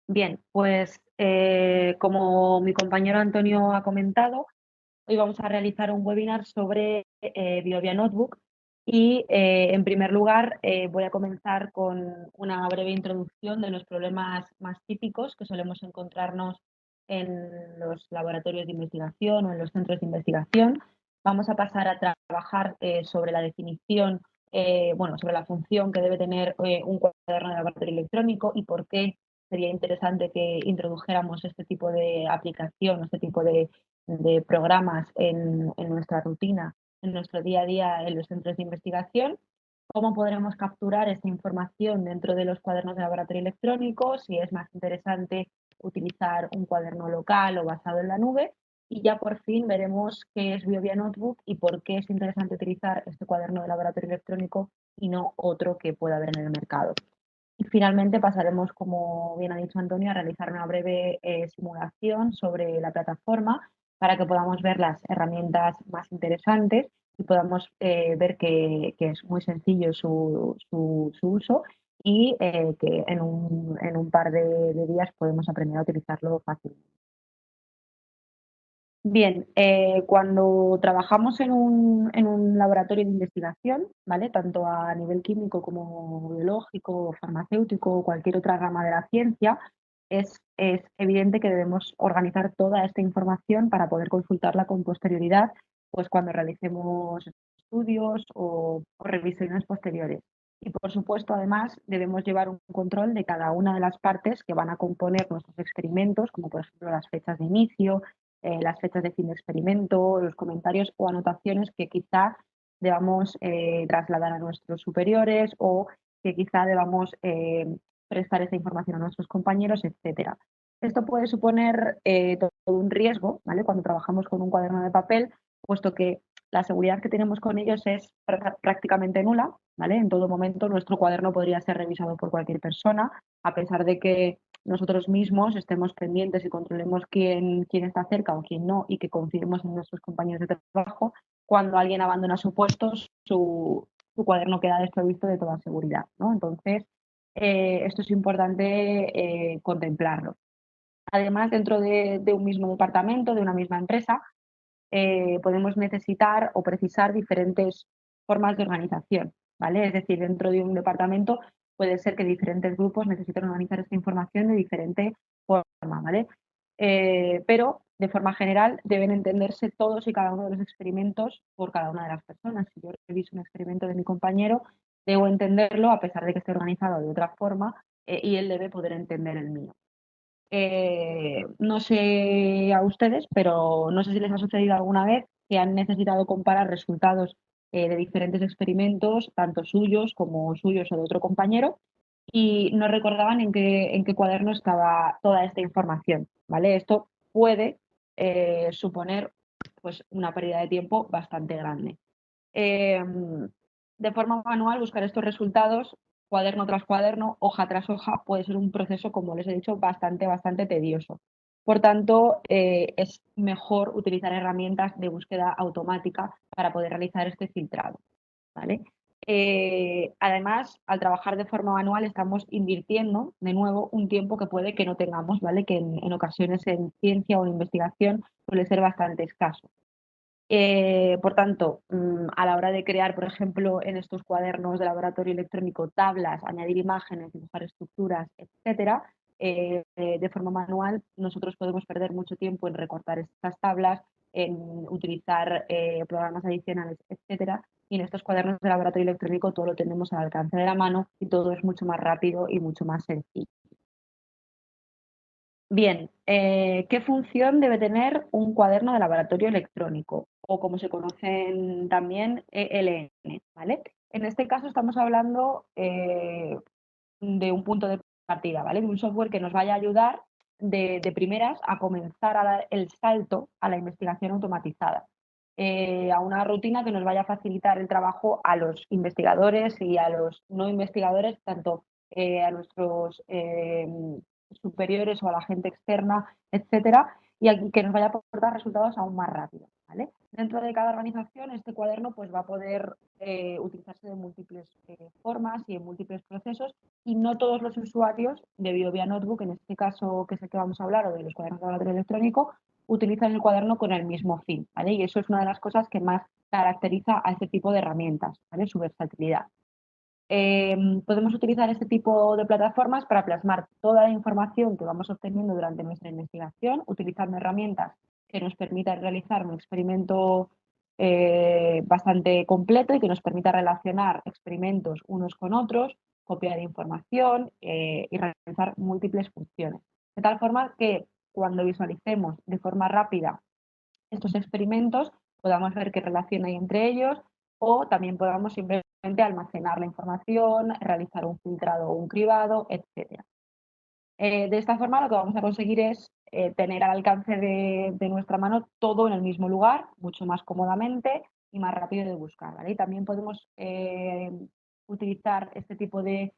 Bien, pues como mi compañero Antonio ha comentado, hoy vamos a realizar un webinar sobre Biovia Notebook y en primer lugar voy a comenzar con una breve introducción de los problemas más típicos que solemos encontrarnos en los laboratorios de investigación o en los centros de investigación. Vamos a pasar a trabajar sobre la definición, bueno, sobre la función que debe tener un cuaderno de laboratorio electrónico y por qué sería interesante que introdujéramos este tipo de aplicación, este tipo de programas en nuestra rutina, en nuestro día a día en los centros de investigación, cómo podremos capturar esta información dentro de los cuadernos de laboratorio electrónico, si es más interesante utilizar un cuaderno local o basado en la nube, y ya por fin veremos qué es Biovia Notebook y por qué es interesante utilizar este cuaderno de laboratorio electrónico y no otro que pueda haber en el mercado. Y finalmente pasaremos, como bien ha dicho Antonio, a realizar una breve simulación sobre la plataforma para que podamos ver las herramientas más interesantes y podamos ver que es muy sencillo su uso y que en un par de días podemos aprender a utilizarlo fácilmente. Bien, cuando trabajamos en un laboratorio de investigación, ¿vale? Tanto a nivel químico como biológico, farmacéutico o cualquier otra rama de la ciencia, es evidente que debemos organizar toda esta información para poder consultarla con posterioridad, pues cuando realicemos estudios o revisiones posteriores. Y por supuesto, además, debemos llevar un control de cada una de las partes que van a componer nuestros experimentos, como por ejemplo las fechas de inicio, las fechas de fin de experimento, los comentarios o anotaciones que quizá debamos trasladar a nuestros superiores o que quizá debamos prestar esa información a nuestros compañeros, etcétera. Esto puede suponer todo un riesgo, ¿vale? Cuando trabajamos con un cuaderno de papel, puesto que la seguridad que tenemos con ellos es prácticamente nula, ¿vale? En todo momento nuestro cuaderno podría ser revisado por cualquier persona, a pesar de que nosotros mismos estemos pendientes y controlemos quién está cerca o quién no y que confiemos en nuestros compañeros de trabajo, cuando alguien abandona su puesto, su cuaderno queda desprovisto de toda seguridad, ¿no? Entonces, esto es importante contemplarlo. Además, dentro de un mismo departamento, de una misma empresa, podemos necesitar o precisar diferentes formas de organización, ¿vale? Es decir, dentro de un departamento puede ser que diferentes grupos necesiten organizar esta información de diferente forma, ¿vale? Pero de forma general deben entenderse todos y cada uno de los experimentos por cada una de las personas. Si yo reviso un experimento de mi compañero, debo entenderlo a pesar de que esté organizado de otra forma y él debe poder entender el mío. No sé a ustedes, pero no sé si les ha sucedido alguna vez que han necesitado comparar resultados de diferentes experimentos, tanto suyos como suyos o de otro compañero, y no recordaban en qué cuaderno estaba toda esta información, ¿vale? Esto puede suponer pues, una pérdida de tiempo bastante grande. Eh, de forma manual, buscar estos resultados, cuaderno tras cuaderno, hoja tras hoja, puede ser un proceso, como les he dicho, bastante tedioso. Por tanto, es mejor utilizar herramientas de búsqueda automática para poder realizar este filtrado, ¿vale? Además, al trabajar de forma manual estamos invirtiendo de nuevo un tiempo que puede que no tengamos, ¿vale? Que en ocasiones en ciencia o en investigación suele ser bastante escaso. Por tanto, a la hora de crear, por ejemplo, en estos cuadernos de laboratorio electrónico tablas, añadir imágenes, dibujar estructuras, etcétera, de forma manual, nosotros podemos perder mucho tiempo en recortar estas tablas, en utilizar programas adicionales, etcétera. Y en estos cuadernos de laboratorio electrónico todo lo tenemos al alcance de la mano y todo es mucho más rápido y mucho más sencillo. Bien, ¿qué función debe tener un cuaderno de laboratorio electrónico? O como se conocen también, ELN, ¿vale? En este caso estamos hablando de un punto de partida, ¿vale? De un software que nos vaya a ayudar de primeras a comenzar a dar el salto a la investigación automatizada, a una rutina que nos vaya a facilitar el trabajo a los investigadores y a los no investigadores, tanto a nuestros superiores o a la gente externa, etcétera, y que nos vaya a aportar resultados aún más rápido, ¿vale? Dentro de cada organización, este cuaderno pues, va a poder utilizarse de múltiples formas y en múltiples procesos, y no todos los usuarios de BioVia Notebook, en este caso que es el que vamos a hablar, o de los cuadernos de laboratorio electrónico, utilizan el cuaderno con el mismo fin, ¿vale? Y eso es una de las cosas que más caracteriza a este tipo de herramientas, ¿vale? Su versatilidad. Podemos utilizar este tipo de plataformas para plasmar toda la información que vamos obteniendo durante nuestra investigación, utilizando herramientas que nos permitan realizar un experimento bastante completo y que nos permita relacionar experimentos unos con otros, copiar información y realizar múltiples funciones. De tal forma que cuando visualicemos de forma rápida estos experimentos, podamos ver qué relación hay entre ellos o también podamos simplemente almacenar la información, realizar un filtrado o un cribado, etc. De esta forma lo que vamos a conseguir es tener al alcance de nuestra mano todo en el mismo lugar, mucho más cómodamente y más rápido de buscar, ¿vale? Y también podemos utilizar este tipo de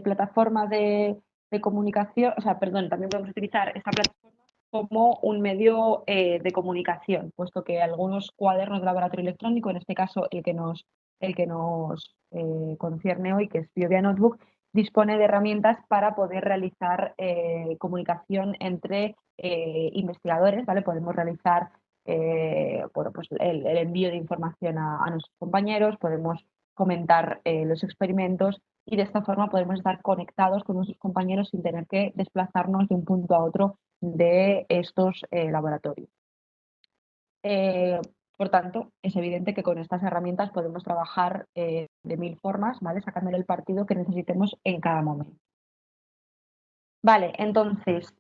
plataformas de comunicación, o sea, perdón, también podemos utilizar esta plataforma como un medio de comunicación, puesto que algunos cuadernos de laboratorio electrónico, en este caso el que nos concierne hoy, que es BioVia Notebook, dispone de herramientas para poder realizar comunicación entre investigadores, ¿vale? Podemos realizar bueno, pues el envío de información a nuestros compañeros, podemos comentar los experimentos y de esta forma podemos estar conectados con nuestros compañeros sin tener que desplazarnos de un punto a otro de estos laboratorios. Eh, por tanto, es evidente que con estas herramientas podemos trabajar de mil formas, ¿vale? Sacándole el partido que necesitemos en cada momento. Vale, entonces,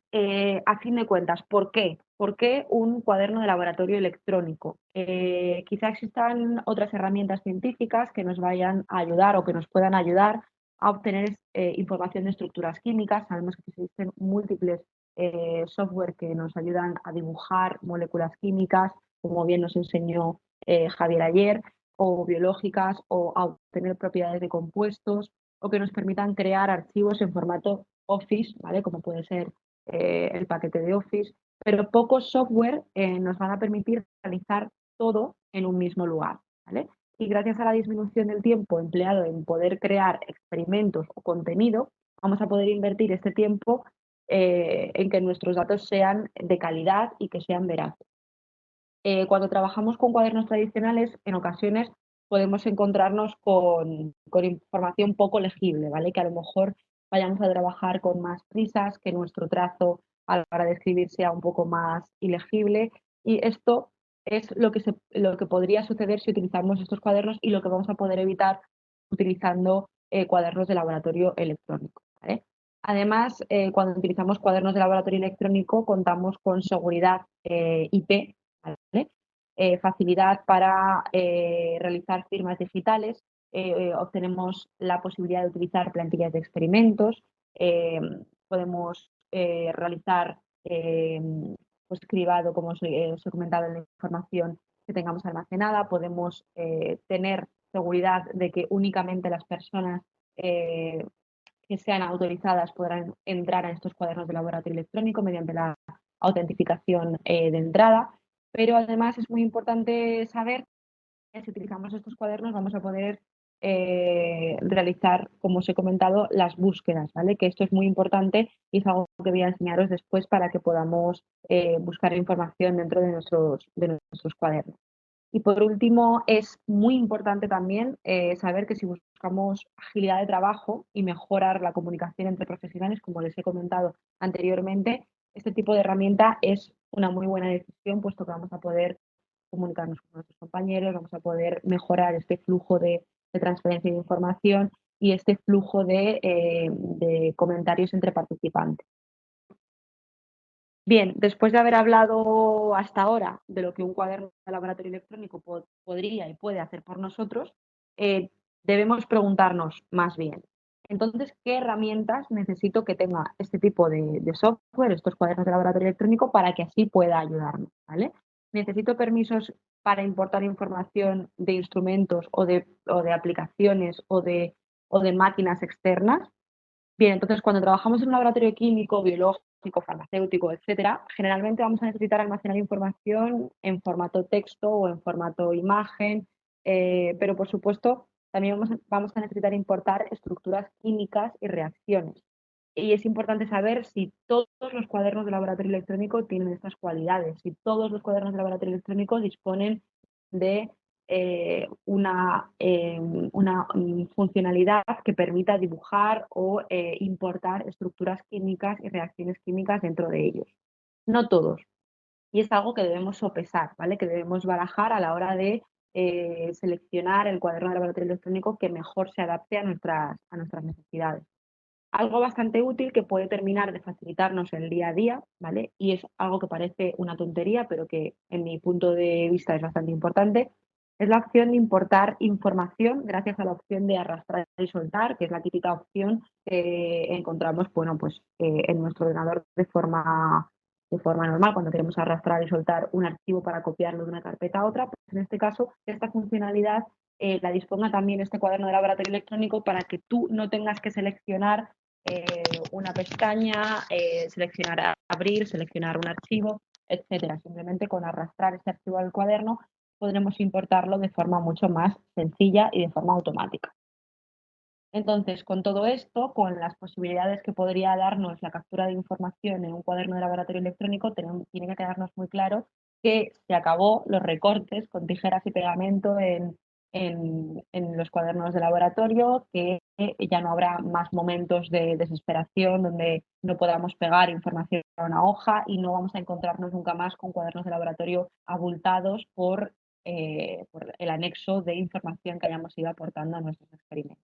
a fin de cuentas, ¿por qué? ¿Por qué un cuaderno de laboratorio electrónico? Quizá existan otras herramientas científicas que nos vayan a ayudar o que nos puedan ayudar a obtener información de estructuras químicas. Sabemos que existen múltiples software que nos ayudan a dibujar moléculas químicas, como bien nos enseñó Javier ayer, o biológicas, o a obtener propiedades de compuestos, o que nos permitan crear archivos en formato Office, ¿vale? Como puede ser el paquete de Office, pero pocos software nos van a permitir realizar todo en un mismo lugar, ¿vale? Y gracias a la disminución del tiempo empleado en poder crear experimentos o contenido, vamos a poder invertir este tiempo en que nuestros datos sean de calidad y que sean veraces. Cuando trabajamos con cuadernos tradicionales, en ocasiones podemos encontrarnos con información poco legible, ¿vale? Que a lo mejor vayamos a trabajar con más prisas, que nuestro trazo a la hora de escribir sea un poco más ilegible. Y esto es lo que podría suceder si utilizamos estos cuadernos y lo que vamos a poder evitar utilizando cuadernos de laboratorio electrónico, ¿vale? Además, cuando utilizamos cuadernos de laboratorio electrónico, contamos con seguridad IP, ¿vale? Facilidad para realizar firmas digitales, obtenemos la posibilidad de utilizar plantillas de experimentos, eh, podemos realizar pues cribado, como os he comentado, en la información que tengamos almacenada, podemos tener seguridad de que únicamente las personas que sean autorizadas podrán entrar a estos cuadernos de laboratorio electrónico mediante la autentificación de entrada, pero además es muy importante saber que si utilizamos estos cuadernos vamos a poder realizar, como os he comentado, las búsquedas, ¿vale? Que esto es muy importante y es algo que voy a enseñaros después para que podamos buscar información dentro de nuestros cuadernos. Y por último, es muy importante también saber que si buscamos agilidad de trabajo y mejorar la comunicación entre profesionales, como les he comentado anteriormente, este tipo de herramienta es una muy buena decisión, puesto que vamos a poder comunicarnos con nuestros compañeros, vamos a poder mejorar este flujo de transferencia de información y este flujo de comentarios entre participantes. Bien, después de haber hablado hasta ahora de lo que un cuaderno de laboratorio electrónico podría y puede hacer por nosotros, debemos preguntarnos más bien, entonces, ¿qué herramientas necesito que tenga este tipo de software, estos cuadernos de laboratorio electrónico, para que así pueda ayudarme? ¿Vale? ¿Necesito permisos para importar información de instrumentos o de aplicaciones o de máquinas externas? Bien, entonces cuando trabajamos en un laboratorio químico, biológico, farmacéutico, etcétera, generalmente vamos a necesitar almacenar información en formato texto o en formato imagen, pero por supuesto también vamos a necesitar importar estructuras químicas y reacciones. Y es importante saber si todos los cuadernos de laboratorio electrónico tienen estas cualidades, si todos los cuadernos de laboratorio electrónico disponen de una funcionalidad que permita dibujar o importar estructuras químicas y reacciones químicas dentro de ellos. No todos. Y es algo que debemos sopesar, ¿vale? Que debemos barajar a la hora de seleccionar el cuaderno de laboratorio electrónico que mejor se adapte a nuestras necesidades. Algo bastante útil que puede terminar de facilitarnos el día a día, ¿vale? Y es algo que parece una tontería, pero que en mi punto de vista es bastante importante, es la opción de importar información gracias a la opción de arrastrar y soltar, que es la típica opción que encontramos, bueno, pues en nuestro ordenador de forma normal, cuando queremos arrastrar y soltar un archivo para copiarlo de una carpeta a otra. Pues en este caso, esta funcionalidad la disponga también este cuaderno de laboratorio electrónico para que tú no tengas que seleccionar una pestaña, seleccionar abrir, seleccionar un archivo, etcétera. Simplemente con arrastrar este archivo al cuaderno podremos importarlo de forma mucho más sencilla y de forma automática. Entonces, con todo esto, con las posibilidades que podría darnos la captura de información en un cuaderno de laboratorio electrónico, tiene que quedarnos muy claro que se acabó los recortes con tijeras y pegamento en los cuadernos de laboratorio, que ya no habrá más momentos de desesperación donde no podamos pegar información a una hoja y no vamos a encontrarnos nunca más con cuadernos de laboratorio abultados por el anexo de información que hayamos ido aportando a nuestros experimentos.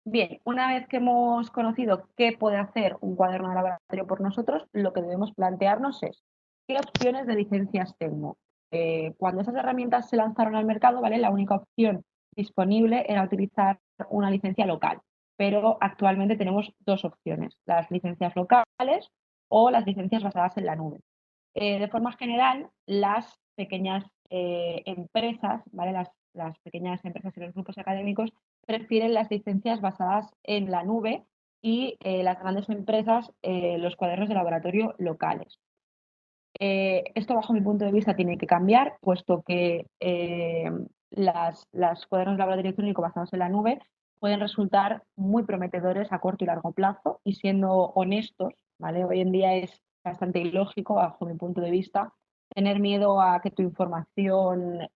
Bien, una vez que hemos conocido qué puede hacer un cuaderno de laboratorio por nosotros, lo que debemos plantearnos es qué opciones de licencias tengo. Cuando esas herramientas se lanzaron al mercado, ¿vale? La única opción disponible era utilizar una licencia local, pero actualmente tenemos dos opciones, las licencias locales o las licencias basadas en la nube. De forma general, las pequeñas empresas, ¿vale? Las pequeñas empresas y los grupos académicos prefieren las licencias basadas en la nube y las grandes empresas los cuadernos de laboratorio locales. Esto, bajo mi punto de vista, tiene que cambiar, puesto que las cuadernos de laboratorio electrónico basados en la nube pueden resultar muy prometedores a corto y largo plazo, y siendo honestos, ¿vale? Hoy en día es bastante ilógico, bajo mi punto de vista, tener miedo a que tu información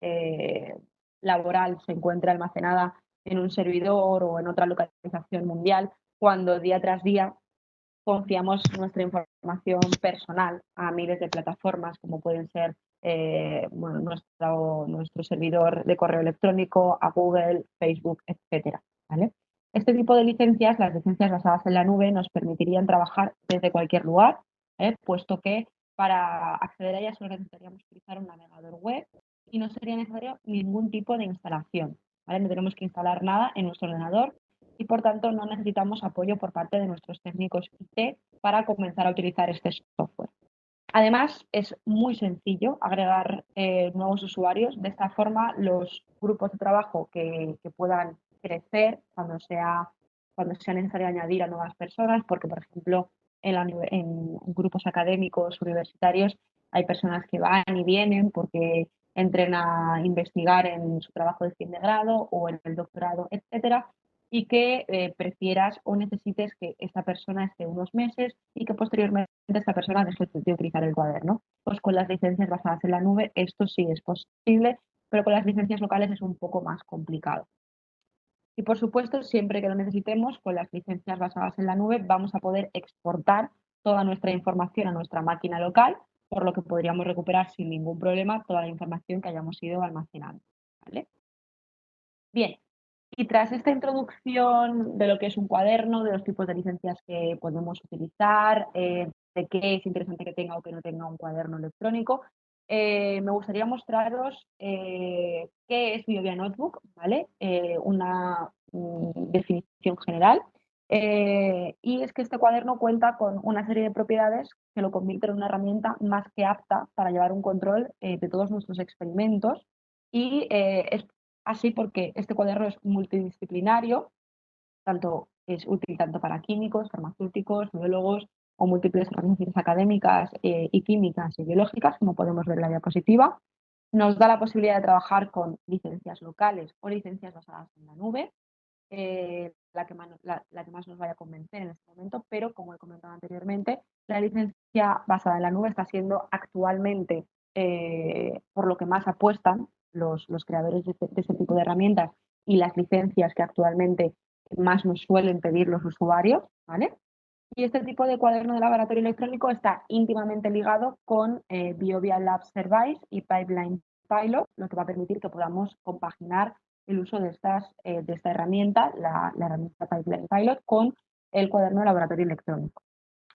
laboral se encuentre almacenada en un servidor o en otra localización mundial, cuando día tras día confiamos nuestra información personal a miles de plataformas como pueden ser bueno, nuestro servidor de correo electrónico, a Google, Facebook, etcétera, ¿vale? Este tipo de licencias, las licencias basadas en la nube, nos permitirían trabajar desde cualquier lugar, puesto que para acceder a ellas solo necesitaríamos utilizar un navegador web y no sería necesario ningún tipo de instalación, ¿vale? No tenemos que instalar nada en nuestro ordenador y por tanto no necesitamos apoyo por parte de nuestros técnicos IT para comenzar a utilizar este software. Además, es muy sencillo agregar nuevos usuarios. De esta forma, los grupos de trabajo que puedan crecer cuando sea necesario añadir a nuevas personas, porque, por ejemplo, en grupos académicos universitarios hay personas que van y vienen porque entren a investigar en su trabajo de fin de grado o en el doctorado, etcétera, y que prefieras o necesites que esta persona esté unos meses y que posteriormente esta persona deje de utilizar el cuaderno. Pues con las licencias basadas en la nube esto sí es posible, pero con las licencias locales es un poco más complicado. Y por supuesto, siempre que lo necesitemos, con las licencias basadas en la nube vamos a poder exportar toda nuestra información a nuestra máquina local, por lo que podríamos recuperar sin ningún problema toda la información que hayamos ido almacenando. ¿Vale? Bien, y tras esta introducción de lo que es un cuaderno, de los tipos de licencias que podemos utilizar, de qué es interesante que tenga o que no tenga un cuaderno electrónico, me gustaría mostraros qué es BioVia Notebook, ¿vale? Una definición general. Y es que este cuaderno cuenta con una serie de propiedades que lo convierten en una herramienta más que apta para llevar un control de todos nuestros experimentos y es así porque este cuaderno es multidisciplinario, es útil tanto para químicos, farmacéuticos, biólogos o múltiples organizaciones académicas y químicas y biológicas, como podemos ver en la diapositiva. Nos da la posibilidad de trabajar con licencias locales o licencias basadas en la nube, la que más nos vaya a convencer en este momento, pero como he comentado anteriormente, la licencia basada en la nube está siendo actualmente por lo que más apuestan los creadores de este tipo de herramientas y las licencias que actualmente más nos suelen pedir los usuarios, ¿vale? Y este tipo de cuaderno de laboratorio electrónico está íntimamente ligado con BioVia Lab Service y Pipeline Pilot, lo que va a permitir que podamos compaginar el uso de esta herramienta, la herramienta Pipeline Pilot, con el cuaderno de laboratorio electrónico.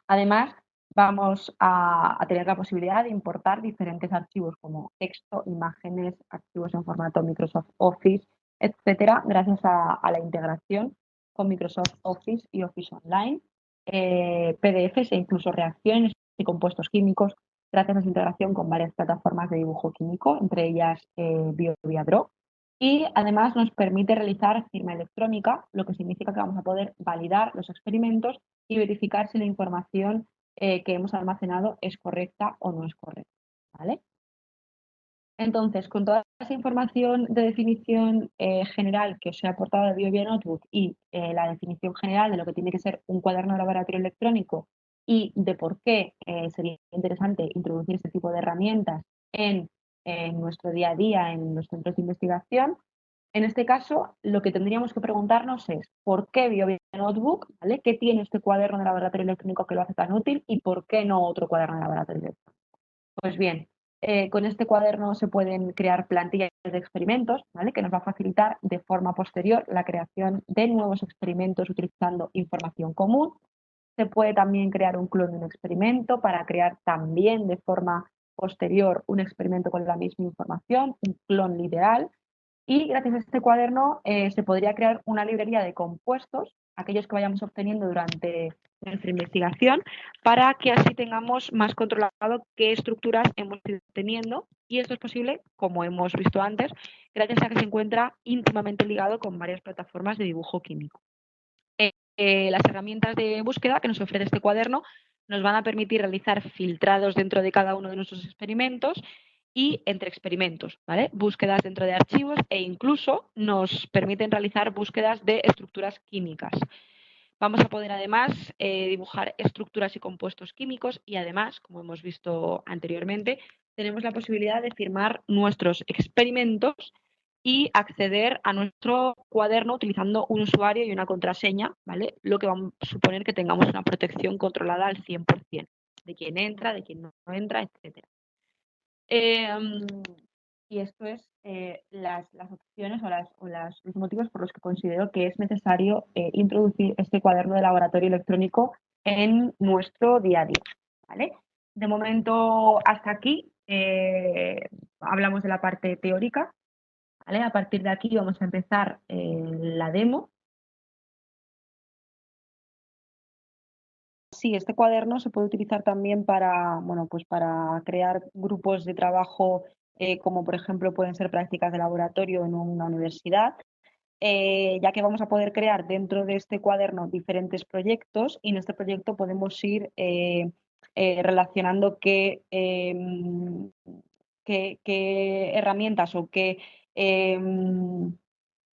Además, vamos a tener la posibilidad de importar diferentes archivos como texto, imágenes, archivos en formato Microsoft Office, etcétera, gracias a la integración con Microsoft Office y Office Online, PDFs e incluso reacciones y compuestos químicos, gracias a su integración con varias plataformas de dibujo químico, entre ellas BioViaDraw. Y además nos permite realizar firma electrónica, lo que significa que vamos a poder validar los experimentos y verificar si la información que hemos almacenado es correcta o no es correcta. ¿Vale? Entonces, con toda esa información de definición general que os he aportado de BioVia Notebook y la definición general de lo que tiene que ser un cuaderno de laboratorio electrónico y de por qué sería interesante introducir este tipo de herramientas en nuestro día a día en los centros de investigación, en este caso, lo que tendríamos que preguntarnos es ¿por qué BioVia Notebook? ¿Vale? ¿Qué tiene este cuaderno de laboratorio electrónico que lo hace tan útil? ¿Y por qué no otro cuaderno de laboratorio electrónico? Pues bien, con este cuaderno se pueden crear plantillas de experimentos, ¿vale? Que nos va a facilitar de forma posterior la creación de nuevos experimentos utilizando información común. Se puede también crear un clon de un experimento para crear también de forma posterior un experimento con la misma información, un clon literal. Y gracias a este cuaderno se podría crear una librería de compuestos, aquellos que vayamos obteniendo durante nuestra investigación, para que así tengamos más controlado qué estructuras hemos ido teniendo. Y esto es posible, como hemos visto antes, gracias a que se encuentra íntimamente ligado con varias plataformas de dibujo químico. Las herramientas de búsqueda que nos ofrece este cuaderno nos van a permitir realizar filtrados dentro de cada uno de nuestros experimentos y entre experimentos, ¿vale? Búsquedas dentro de archivos e incluso nos permiten realizar búsquedas de estructuras químicas. Vamos a poder además dibujar estructuras y compuestos químicos y además, como hemos visto anteriormente, tenemos la posibilidad de firmar nuestros experimentos y acceder a nuestro cuaderno utilizando un usuario y una contraseña, ¿vale? Lo que va a suponer que tengamos una protección controlada al 100% de quién entra, de quién no entra, etc. y esto es las opciones los motivos por los que considero que es necesario introducir este cuaderno de laboratorio electrónico en nuestro día a día, ¿vale? De momento, hasta aquí hablamos de la parte teórica, ¿vale? A partir de aquí vamos a empezar la demo. Sí, este cuaderno se puede utilizar también para, bueno, pues para crear grupos de trabajo, como por ejemplo pueden ser prácticas de laboratorio en una universidad, ya que vamos a poder crear dentro de este cuaderno diferentes proyectos y en este proyecto podemos ir relacionando qué herramientas o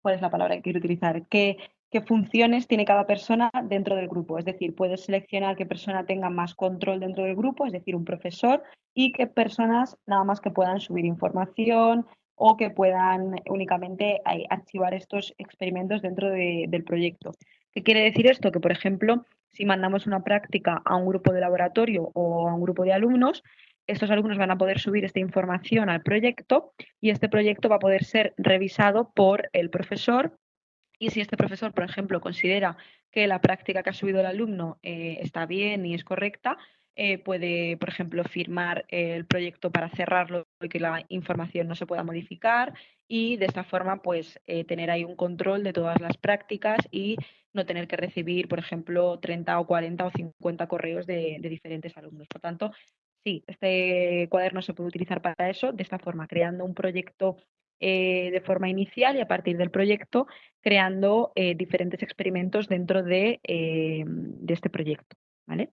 ¿cuál es la palabra que quiero utilizar? ¿Qué funciones tiene cada persona dentro del grupo? Es decir, puedes seleccionar qué persona tenga más control dentro del grupo, es decir, un profesor, y qué personas nada más que puedan subir información o que puedan únicamente archivar estos experimentos dentro del proyecto. ¿Qué quiere decir esto? Que, por ejemplo, si mandamos una práctica a un grupo de laboratorio o a un grupo de alumnos, estos alumnos van a poder subir esta información al proyecto y este proyecto va a poder ser revisado por el profesor y si este profesor, por ejemplo, considera que la práctica que ha subido el alumno está bien y es correcta, puede, por ejemplo, firmar el proyecto para cerrarlo y que la información no se pueda modificar y de esta forma, pues, tener ahí un control de todas las prácticas y no tener que recibir, por ejemplo, 30 o 40 o 50 correos de diferentes alumnos. Por tanto, sí, este cuaderno se puede utilizar para eso, de esta forma, creando un proyecto de forma inicial y a partir del proyecto creando diferentes experimentos dentro de este proyecto, ¿vale?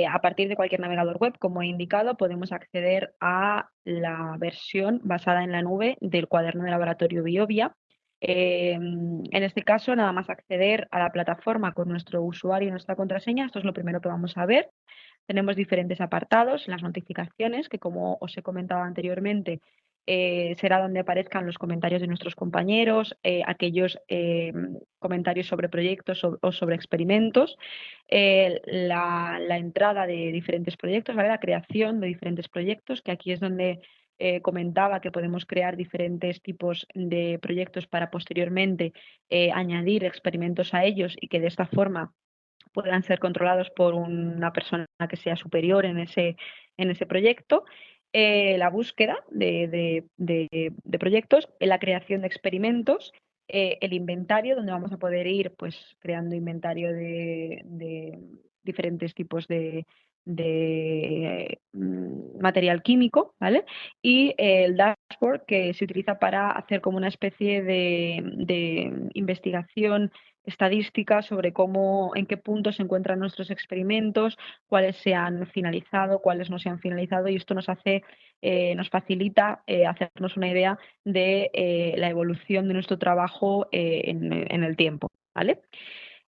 A partir de cualquier navegador web, como he indicado, podemos acceder a la versión basada en la nube del cuaderno de laboratorio Biovia. En este caso, nada más acceder a la plataforma con nuestro usuario y nuestra contraseña, esto es lo primero que vamos a ver. Tenemos diferentes apartados, las notificaciones, que como os he comentado anteriormente, será donde aparezcan los comentarios de nuestros compañeros, aquellos comentarios sobre proyectos o sobre experimentos, la entrada de diferentes proyectos, ¿vale? La creación de diferentes proyectos, que aquí es donde comentaba que podemos crear diferentes tipos de proyectos para posteriormente añadir experimentos a ellos y que de esta forma puedan ser controlados por una persona que sea superior en ese proyecto, la búsqueda de proyectos, la creación de experimentos, el inventario, donde vamos a poder ir pues, creando inventario de diferentes tipos de material químico, ¿vale? Y el dashboard que se utiliza para hacer como una especie de investigación estadísticas sobre cómo, en qué punto se encuentran nuestros experimentos, cuáles se han finalizado, cuáles no se han finalizado, y esto nos hace, nos facilita hacernos una idea de la evolución de nuestro trabajo en el tiempo, ¿vale?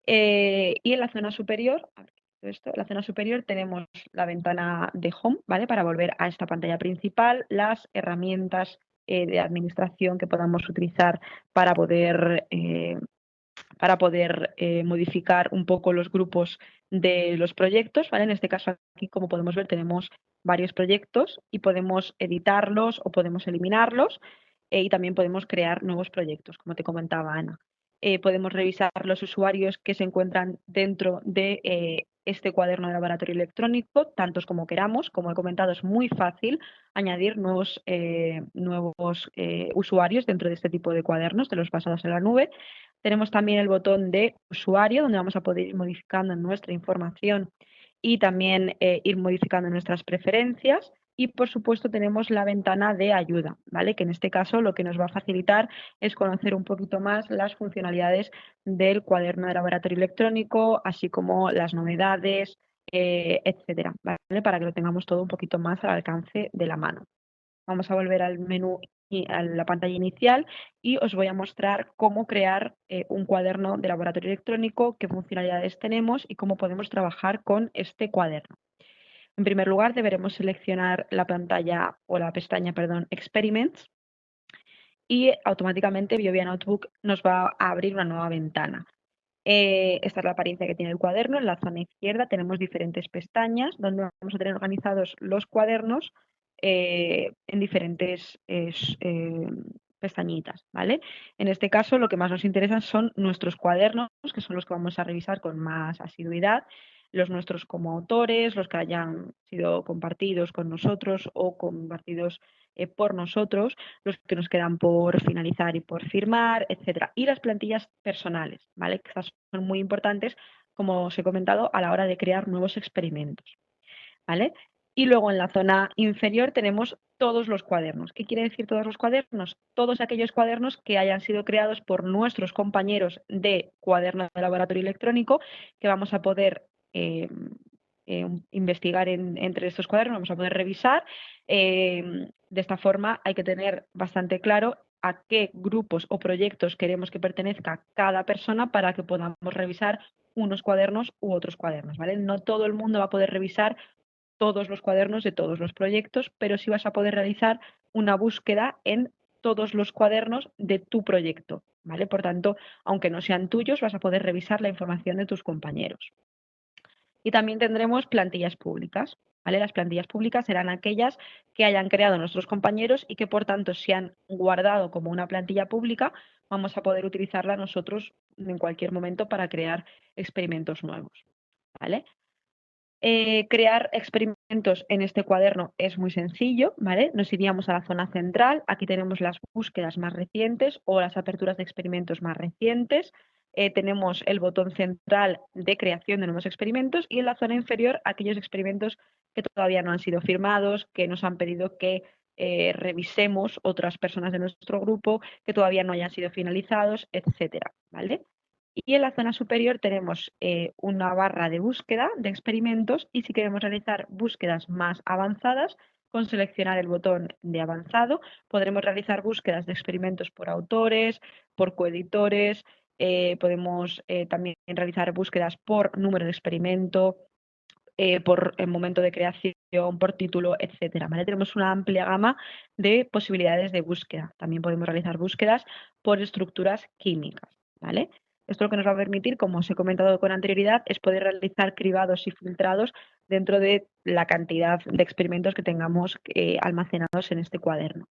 Y en la zona superior, a ver, esto, en la zona superior tenemos la ventana de Home, ¿vale? Para volver a esta pantalla principal, las herramientas de administración que podamos utilizar para poder modificar un poco los grupos de los proyectos, ¿vale? En este caso aquí, como podemos ver, tenemos varios proyectos y podemos editarlos o podemos eliminarlos y también podemos crear nuevos proyectos, como te comentaba Ana. Podemos revisar los usuarios que se encuentran dentro de este cuaderno de laboratorio electrónico, tantos como queramos. Como he comentado, es muy fácil añadir nuevos usuarios dentro de este tipo de cuadernos, de los basados en la nube. Tenemos también el botón de usuario, donde vamos a poder ir modificando nuestra información y también ir modificando nuestras preferencias. Y por supuesto tenemos la ventana de ayuda, ¿vale? Que en este caso lo que nos va a facilitar es conocer un poquito más las funcionalidades del cuaderno de laboratorio electrónico, así como las novedades, etcétera, ¿vale? Para que lo tengamos todo un poquito más al alcance de la mano. Vamos a volver al menú y a la pantalla inicial y os voy a mostrar cómo crear un cuaderno de laboratorio electrónico, qué funcionalidades tenemos y cómo podemos trabajar con este cuaderno. En primer lugar, deberemos seleccionar la pantalla o la pestaña, perdón, Experiments y automáticamente Biovia Notebook nos va a abrir una nueva ventana. Esta es la apariencia que tiene el cuaderno. En la zona izquierda tenemos diferentes pestañas donde vamos a tener organizados los cuadernos en diferentes pestañitas, ¿vale? En este caso, lo que más nos interesa son nuestros cuadernos, que son los que vamos a revisar con más asiduidad, los nuestros como autores, los que hayan sido compartidos con nosotros o compartidos por nosotros, los que nos quedan por finalizar y por firmar, etcétera. Y las plantillas personales, ¿vale? Que estas son muy importantes, como os he comentado, a la hora de crear nuevos experimentos, ¿vale? Y luego en la zona inferior tenemos todos los cuadernos. ¿Qué quiere decir todos los cuadernos? Todos aquellos cuadernos que hayan sido creados por nuestros compañeros de cuaderno de laboratorio electrónico, que vamos a poder investigar entre estos cuadernos, vamos a poder revisar. De esta forma hay que tener bastante claro a qué grupos o proyectos queremos que pertenezca cada persona para que podamos revisar unos cuadernos u otros cuadernos, ¿vale? No todo el mundo va a poder revisar todos los cuadernos de todos los proyectos, pero sí vas a poder realizar una búsqueda en todos los cuadernos de tu proyecto, ¿vale? Por tanto, aunque no sean tuyos, vas a poder revisar la información de tus compañeros. Y también tendremos plantillas públicas, ¿vale? Las plantillas públicas serán aquellas que hayan creado nuestros compañeros y que por tanto se han guardado como una plantilla pública, vamos a poder utilizarla nosotros en cualquier momento para crear experimentos nuevos, ¿vale? Crear experimentos en este cuaderno es muy sencillo, ¿vale? Nos iríamos a la zona central, aquí tenemos las búsquedas más recientes o las aperturas de experimentos más recientes, tenemos el botón central de creación de nuevos experimentos y en la zona inferior aquellos experimentos que todavía no han sido firmados, que nos han pedido que revisemos otras personas de nuestro grupo, que todavía no hayan sido finalizados, etcétera, ¿vale? Y en la zona superior tenemos una barra de búsqueda de experimentos y si queremos realizar búsquedas más avanzadas, con seleccionar el botón de avanzado, podremos realizar búsquedas de experimentos por autores, por coeditores, podemos también realizar búsquedas por número de experimento, por el momento de creación, por título, etcétera, ¿vale? Tenemos una amplia gama de posibilidades de búsqueda. También podemos realizar búsquedas por estructuras químicas, ¿vale? Esto lo que nos va a permitir, como os he comentado con anterioridad, es poder realizar cribados y filtrados dentro de la cantidad de experimentos que tengamos almacenados en este cuaderno,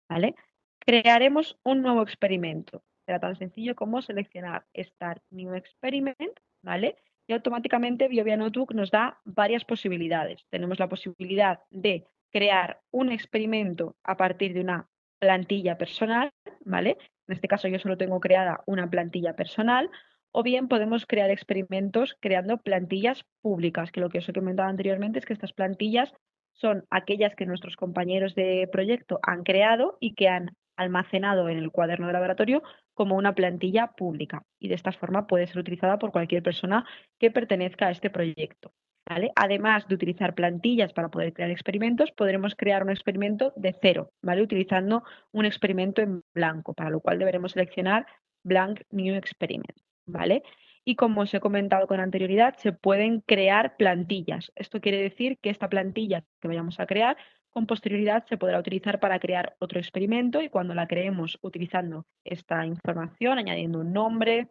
¿vale? Crearemos un nuevo experimento. Será tan sencillo como seleccionar Start New Experiment, ¿vale? Y automáticamente Biovia Notebook nos da varias posibilidades. Tenemos la posibilidad de crear un experimento a partir de una plantilla personal, ¿vale? En este caso yo solo tengo creada una plantilla personal, o bien podemos crear experimentos creando plantillas públicas, que lo que os he comentado anteriormente es que estas plantillas son aquellas que nuestros compañeros de proyecto han creado y que han almacenado en el cuaderno de laboratorio como una plantilla pública y de esta forma puede ser utilizada por cualquier persona que pertenezca a este proyecto, ¿vale? Además de utilizar plantillas para poder crear experimentos, podremos crear un experimento de cero, ¿vale? Utilizando un experimento en blanco, para lo cual deberemos seleccionar Blank New Experiment, ¿vale? Y como os he comentado con anterioridad, se pueden crear plantillas. Esto quiere decir que esta plantilla que vayamos a crear con posterioridad se podrá utilizar para crear otro experimento y cuando la creemos utilizando esta información, añadiendo un nombre,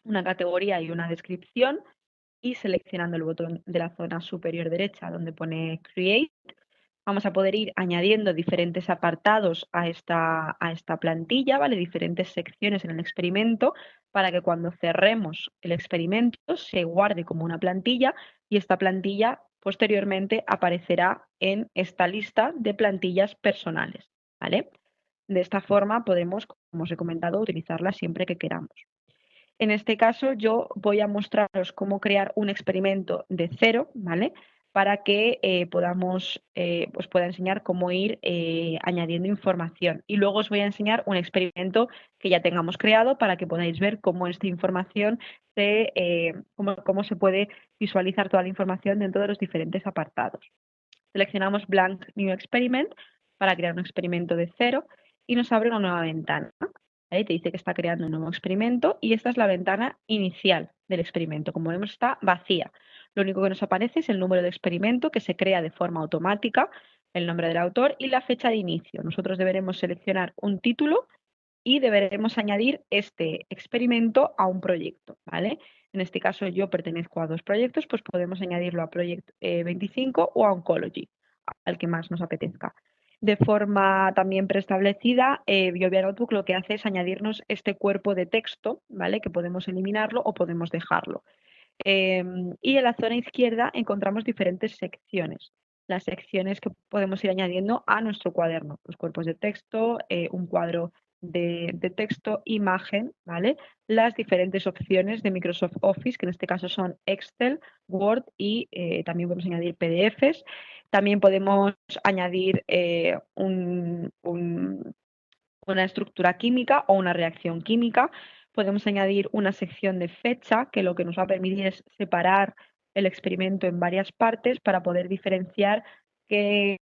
una categoría y una descripción y seleccionando el botón de la zona superior derecha donde pone Create, vamos a poder ir añadiendo diferentes apartados a esta plantilla, ¿vale? Diferentes secciones en el experimento para que cuando cerremos el experimento se guarde como una plantilla y esta plantilla posteriormente aparecerá en esta lista de plantillas personales, ¿vale? De esta forma podemos, como os he comentado, utilizarla siempre que queramos. En este caso, yo voy a mostraros cómo crear un experimento de cero, ¿vale? Para que os pueda enseñar cómo ir añadiendo información. Y luego os voy a enseñar un experimento que ya tengamos creado para que podáis ver cómo esta información cómo se puede visualizar toda la información dentro de los diferentes apartados. Seleccionamos Blank New Experiment para crear un experimento de cero y nos abre una nueva ventana. Ahí te dice que está creando un nuevo experimento y esta es la ventana inicial del experimento. Como vemos está vacía. Lo único que nos aparece es el número de experimento que se crea de forma automática, el nombre del autor y la fecha de inicio. Nosotros deberemos seleccionar un título y deberemos añadir este experimento a un proyecto, ¿vale? En este caso yo pertenezco a 2 proyectos, pues podemos añadirlo a Project 25 o a Oncology, al que más nos apetezca. De forma también preestablecida, BioVia Notebook lo que hace es añadirnos este cuerpo de texto, ¿vale? Que podemos eliminarlo o podemos dejarlo. Y en la zona izquierda encontramos diferentes secciones. Las secciones que podemos ir añadiendo a nuestro cuaderno, los cuerpos de texto, un cuadro de texto, imagen, ¿vale? Las diferentes opciones de Microsoft Office, que en este caso son Excel, Word y también podemos añadir PDFs. También podemos añadir una estructura química o una reacción química. Podemos añadir una sección de fecha que lo que nos va a permitir es separar el experimento en varias partes para poder diferenciar qué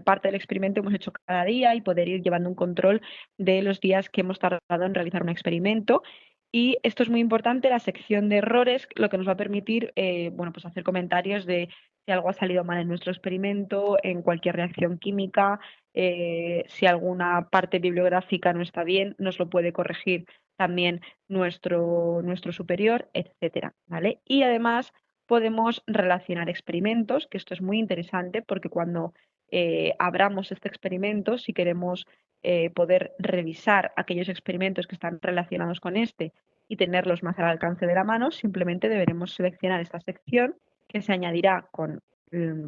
parte del experimento hemos hecho cada día y poder ir llevando un control de los días que hemos tardado en realizar un experimento. Y esto es muy importante, la sección de errores, lo que nos va a permitir bueno, pues hacer comentarios de si algo ha salido mal en nuestro experimento, en cualquier reacción química, si alguna parte bibliográfica no está bien, nos lo puede corregir también nuestro superior, etcétera, ¿vale? Y además podemos relacionar experimentos, que esto es muy interesante porque cuando abramos este experimento, si queremos poder revisar aquellos experimentos que están relacionados con este y tenerlos más al alcance de la mano, simplemente deberemos seleccionar esta sección que se añadirá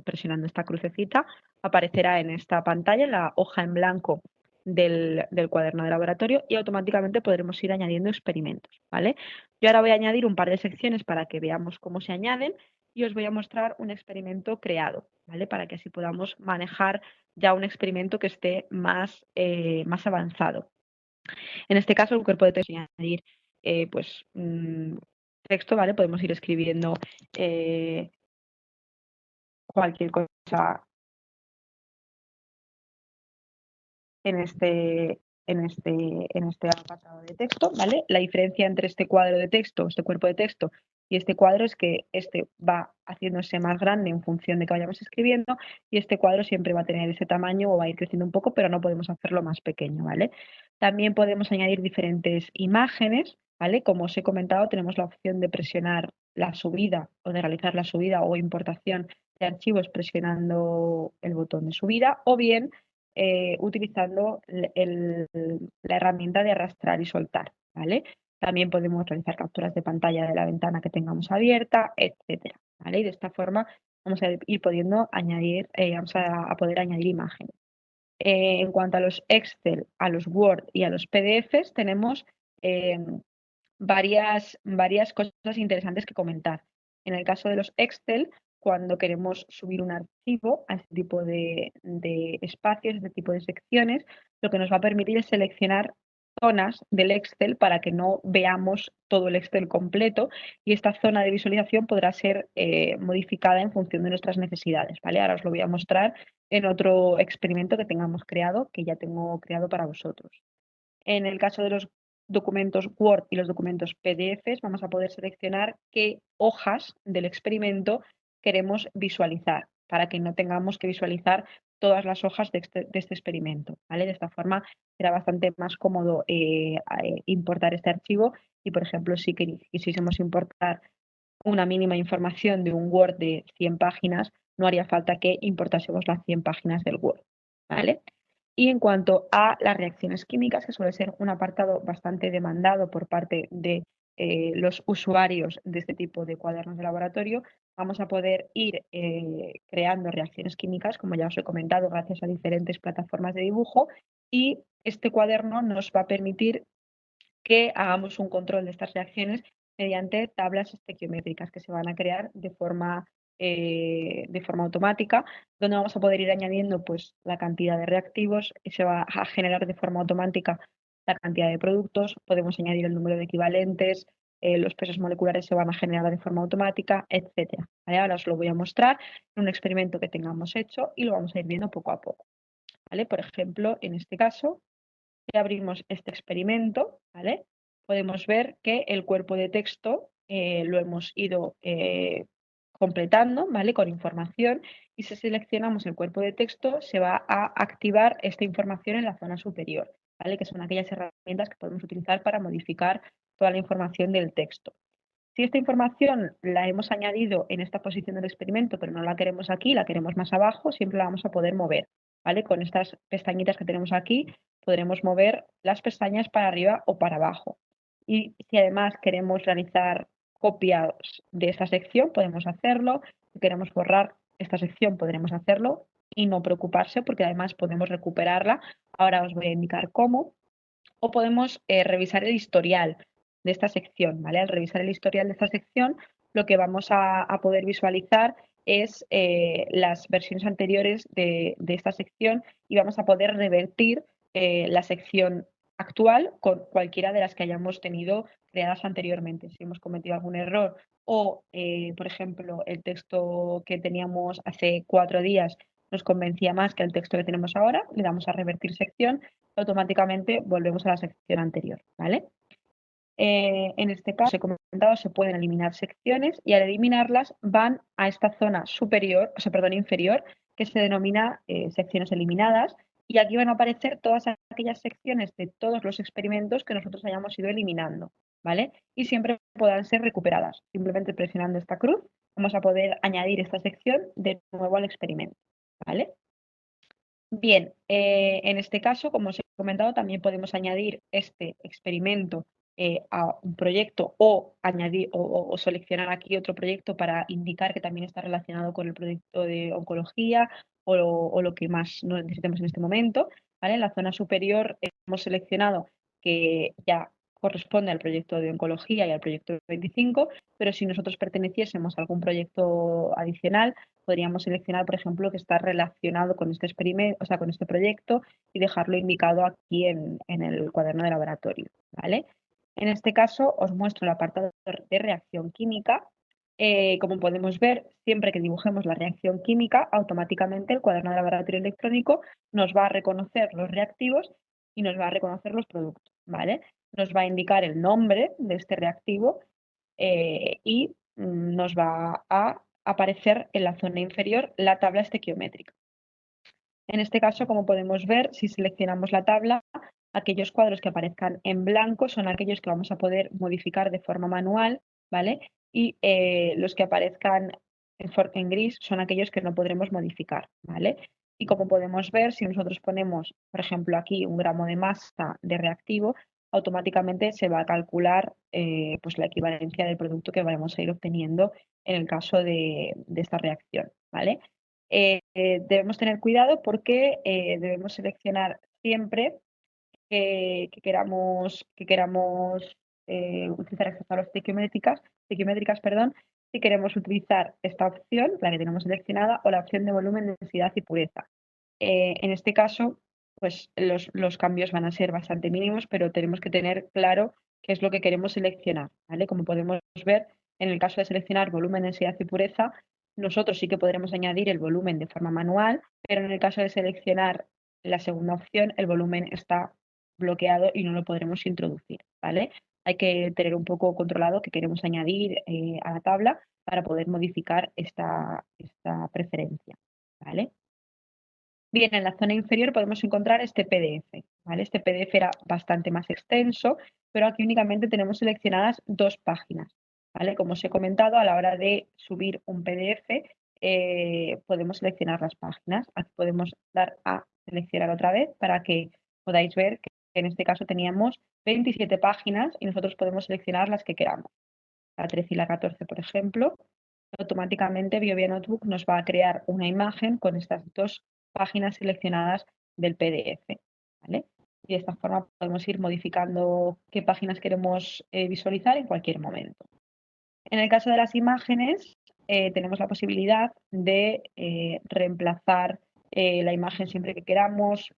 presionando esta crucecita, aparecerá en esta pantalla, en la hoja en blanco del cuaderno de laboratorio y automáticamente podremos ir añadiendo experimentos, ¿vale? Yo ahora voy a añadir un par de secciones para que veamos cómo se añaden y os voy a mostrar un experimento creado, ¿vale? Para que así podamos manejar ya un experimento que esté más avanzado. En este caso, el cuerpo de texto añadir pues texto, ¿vale? Podemos ir escribiendo cualquier cosa en este apartado de texto, ¿vale? La diferencia entre este cuadro de texto, este cuerpo de texto y este cuadro es que este va haciéndose más grande en función de que vayamos escribiendo y este cuadro siempre va a tener ese tamaño o va a ir creciendo un poco, pero no podemos hacerlo más pequeño, ¿vale? También podemos añadir diferentes imágenes, ¿vale? Como os he comentado, tenemos la opción de presionar la subida o de realizar la subida o importación de archivos presionando el botón de subida o bien utilizando la herramienta de arrastrar y soltar, ¿vale? También podemos realizar capturas de pantalla de la ventana que tengamos abierta, etcétera, ¿vale? Y de esta forma vamos a ir pudiendo añadir, vamos a poder añadir imágenes. En cuanto a los Excel, a los Word y a los PDFs, tenemos varias cosas interesantes que comentar. En el caso de los Excel, cuando queremos subir un archivo a este tipo de espacios, este tipo de secciones, lo que nos va a permitir es seleccionar zonas del Excel para que no veamos todo el Excel completo y esta zona de visualización podrá ser modificada en función de nuestras necesidades, ¿vale? Ahora os lo voy a mostrar en otro experimento que tengamos creado, que ya tengo creado para vosotros. En el caso de los documentos Word y los documentos PDFs, vamos a poder seleccionar qué hojas del experimento queremos visualizar, para que no tengamos que visualizar todas las hojas de este experimento, ¿vale? De esta forma será bastante más cómodo importar este archivo y, por ejemplo, si quisiésemos importar una mínima información de un Word de 100 páginas, no haría falta que importásemos las 100 páginas del Word, ¿vale? Y en cuanto a las reacciones químicas, que suele ser un apartado bastante demandado por parte de los usuarios de este tipo de cuadernos de laboratorio, vamos a poder ir creando reacciones químicas, como ya os he comentado, gracias a diferentes plataformas de dibujo. Y este cuaderno nos va a permitir que hagamos un control de estas reacciones mediante tablas estequiométricas que se van a crear de forma automática, donde vamos a poder ir añadiendo pues, la cantidad de reactivos y se va a generar de forma automática la cantidad de productos, podemos añadir el número de equivalentes, los pesos moleculares se van a generar de forma automática, etcétera. ¿Vale? Ahora os lo voy a mostrar en un experimento que tengamos hecho y lo vamos a ir viendo poco a poco. ¿Vale? Por ejemplo, en este caso, si abrimos este experimento, ¿vale? Podemos ver que el cuerpo de texto lo hemos ido completando, ¿vale? Con información y si seleccionamos el cuerpo de texto se va a activar esta información en la zona superior. ¿vale? Que son aquellas herramientas que podemos utilizar para modificar toda la información del texto. Si esta información la hemos añadido en esta posición del experimento, pero no la queremos aquí, la queremos más abajo, siempre la vamos a poder mover, ¿vale? Con estas pestañitas que tenemos aquí, podremos mover las pestañas para arriba o para abajo. Y si además queremos realizar copias de esta sección, podemos hacerlo. Si queremos borrar esta sección, podremos hacerlo y no preocuparse porque además podemos recuperarla. Ahora os voy a indicar cómo. O podemos revisar el historial de esta sección, ¿vale? Al revisar el historial de esta sección, lo que vamos a poder visualizar es las versiones anteriores de esta sección y vamos a poder revertir la sección actual con cualquiera de las que hayamos tenido creadas anteriormente. Si hemos cometido algún error o, por ejemplo, el texto que teníamos hace 4 días nos convencía más que el texto que tenemos ahora, le damos a revertir sección, automáticamente volvemos a la sección anterior, ¿vale? En este caso, he comentado, se pueden eliminar secciones y al eliminarlas van a esta zona superior, o sea, perdón, inferior, que se denomina secciones eliminadas, y aquí van a aparecer todas aquellas secciones de todos los experimentos que nosotros hayamos ido eliminando, ¿vale? Y siempre puedan ser recuperadas. Simplemente presionando esta cruz vamos a poder añadir esta sección de nuevo al experimento, ¿vale? Bien, en este caso, como os he comentado, también podemos añadir este experimento a un proyecto o añadir o seleccionar aquí otro proyecto para indicar que también está relacionado con el proyecto de oncología o lo que más necesitemos en este momento, ¿vale? En la zona superior hemos seleccionado que ya corresponde al proyecto de oncología y al proyecto 25, pero si nosotros perteneciésemos a algún proyecto adicional, podríamos seleccionar, por ejemplo, que está relacionado con este experimento, o sea, con este proyecto y dejarlo indicado aquí en el cuaderno de laboratorio, ¿vale? En este caso os muestro el apartado de reacción química. Como podemos ver, siempre que dibujemos la reacción química, automáticamente el cuaderno de laboratorio electrónico nos va a reconocer los reactivos y nos va a reconocer los productos, ¿vale? Nos va a indicar el nombre de este reactivo y nos va a aparecer en la zona inferior la tabla estequiométrica. En este caso, como podemos ver, si seleccionamos la tabla, aquellos cuadros que aparezcan en blanco son aquellos que vamos a poder modificar de forma manual, ¿vale? Y los que aparezcan en gris son aquellos que no podremos modificar, ¿vale? Y como podemos ver, si nosotros ponemos, por ejemplo, aquí 1 gramo de masa de reactivo, automáticamente se va a calcular pues la equivalencia del producto que vamos a ir obteniendo en el caso de esta reacción, ¿vale? Debemos tener cuidado porque debemos seleccionar siempre que queramos utilizar estas tablas estequiométricas, perdón, si queremos utilizar esta opción, la que tenemos seleccionada, o la opción de volumen, densidad y pureza. En este caso, pues los cambios van a ser bastante mínimos, pero tenemos que tener claro qué es lo que queremos seleccionar, ¿vale? Como podemos ver, en el caso de seleccionar volumen, densidad y pureza, nosotros sí que podremos añadir el volumen de forma manual, pero en el caso de seleccionar la segunda opción, el volumen está bloqueado y no lo podremos introducir, ¿vale? Hay que tener un poco controlado qué queremos añadir a la tabla para poder modificar esta preferencia, ¿vale? Bien, en la zona inferior podemos encontrar este PDF, ¿vale? Este PDF era bastante más extenso, pero aquí únicamente tenemos seleccionadas 2 páginas, ¿vale? Como os he comentado, a la hora de subir un PDF podemos seleccionar las páginas. Aquí podemos dar a seleccionar otra vez para que podáis ver que en este caso teníamos 27 páginas y nosotros podemos seleccionar las que queramos. La 13 y la 14, por ejemplo, automáticamente Biovia Notebook nos va a crear una imagen con estas 2 páginas seleccionadas del PDF, ¿vale? Y de esta forma podemos ir modificando qué páginas queremos visualizar en cualquier momento. En el caso de las imágenes, tenemos la posibilidad de reemplazar la imagen siempre que queramos,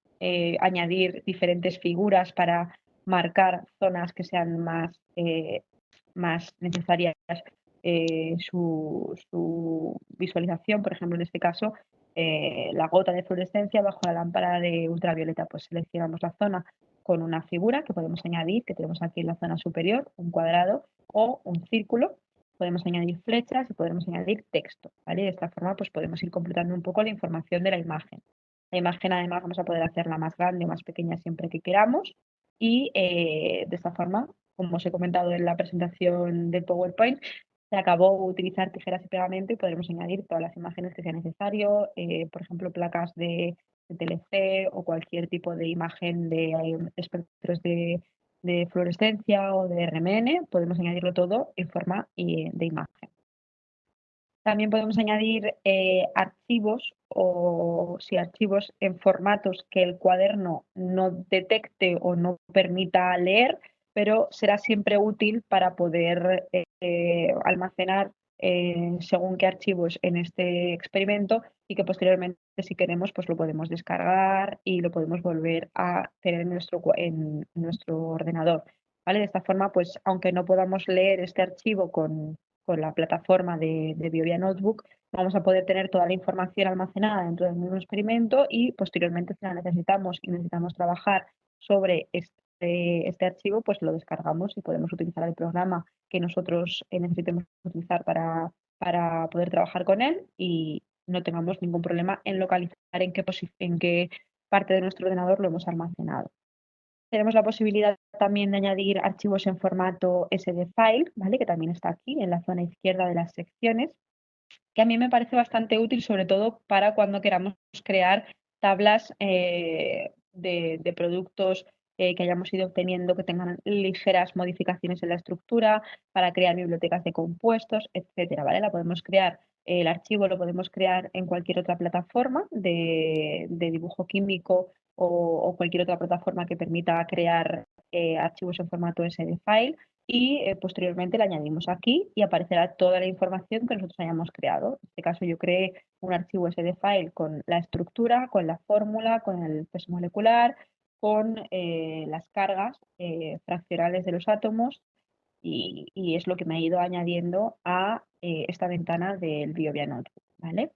añadir diferentes figuras para marcar zonas que sean más necesarias su visualización. Por ejemplo, en este caso, la gota de fluorescencia bajo la lámpara de ultravioleta. Pues seleccionamos la zona con una figura que podemos añadir, que tenemos aquí en la zona superior, un cuadrado o un círculo. Podemos añadir flechas y podemos añadir texto, ¿vale? De esta forma pues podemos ir completando un poco la información de la imagen. La imagen además vamos a poder hacerla más grande o más pequeña siempre que queramos y de esta forma, como os he comentado en la presentación del PowerPoint, se acabó utilizar tijeras y pegamento y podremos añadir todas las imágenes que sea necesario, por ejemplo, placas de TLC o cualquier tipo de imagen de espectros de fluorescencia o de RMN, podemos añadirlo todo en forma de imagen. También podemos añadir archivos o si archivos en formatos que el cuaderno no detecte o no permita leer, pero será siempre útil para poder almacenar según qué archivos en este experimento y que posteriormente, si queremos, pues lo podemos descargar y lo podemos volver a tener en nuestro ordenador. ¿Vale? De esta forma, pues aunque no podamos leer este archivo con la plataforma de Biovia Notebook, vamos a poder tener toda la información almacenada dentro del mismo experimento y posteriormente, si la necesitamos y necesitamos trabajar sobre este archivo, pues lo descargamos y podemos utilizar el programa que nosotros necesitemos utilizar para poder trabajar con él y no tengamos ningún problema en localizar en qué parte de nuestro ordenador lo hemos almacenado. Tenemos la posibilidad también de añadir archivos en formato SD file, ¿vale? Que también está aquí en la zona izquierda de las secciones, que a mí me parece bastante útil, sobre todo para cuando queramos crear tablas de productos que hayamos ido obteniendo que tengan ligeras modificaciones en la estructura, para crear bibliotecas de compuestos, etcétera, ¿vale? La podemos crear, el archivo lo podemos crear en cualquier otra plataforma de dibujo químico o cualquier otra plataforma que permita crear archivos en formato SD file y posteriormente le añadimos aquí y aparecerá toda la información que nosotros hayamos creado. En este caso yo creé un archivo SD file con la estructura, con la fórmula, con el peso molecular, con las cargas fraccionales de los átomos y es lo que me ha ido añadiendo a esta ventana del Biovia Notebook, ¿vale?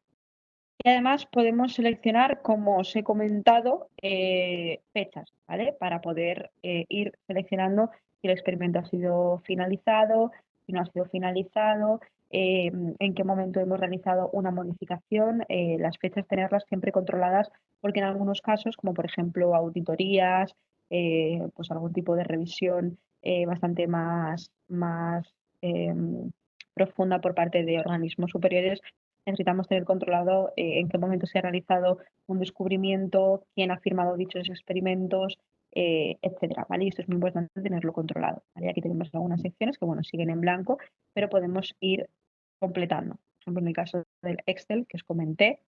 Y además podemos seleccionar, como os he comentado, fechas, ¿vale? Para poder ir seleccionando si el experimento ha sido finalizado, si no ha sido finalizado, en qué momento hemos realizado una modificación, las fechas tenerlas siempre controladas, porque en algunos casos, como por ejemplo auditorías, pues algún tipo de revisión bastante más profunda por parte de organismos superiores, necesitamos tener controlado en qué momento se ha realizado un descubrimiento, quién ha firmado dichos experimentos, etcétera, ¿vale? Y esto es muy importante tenerlo controlado, ¿vale? Aquí tenemos algunas secciones que, bueno, siguen en blanco, pero podemos ir completando. Por ejemplo, en el caso del Excel que os comenté,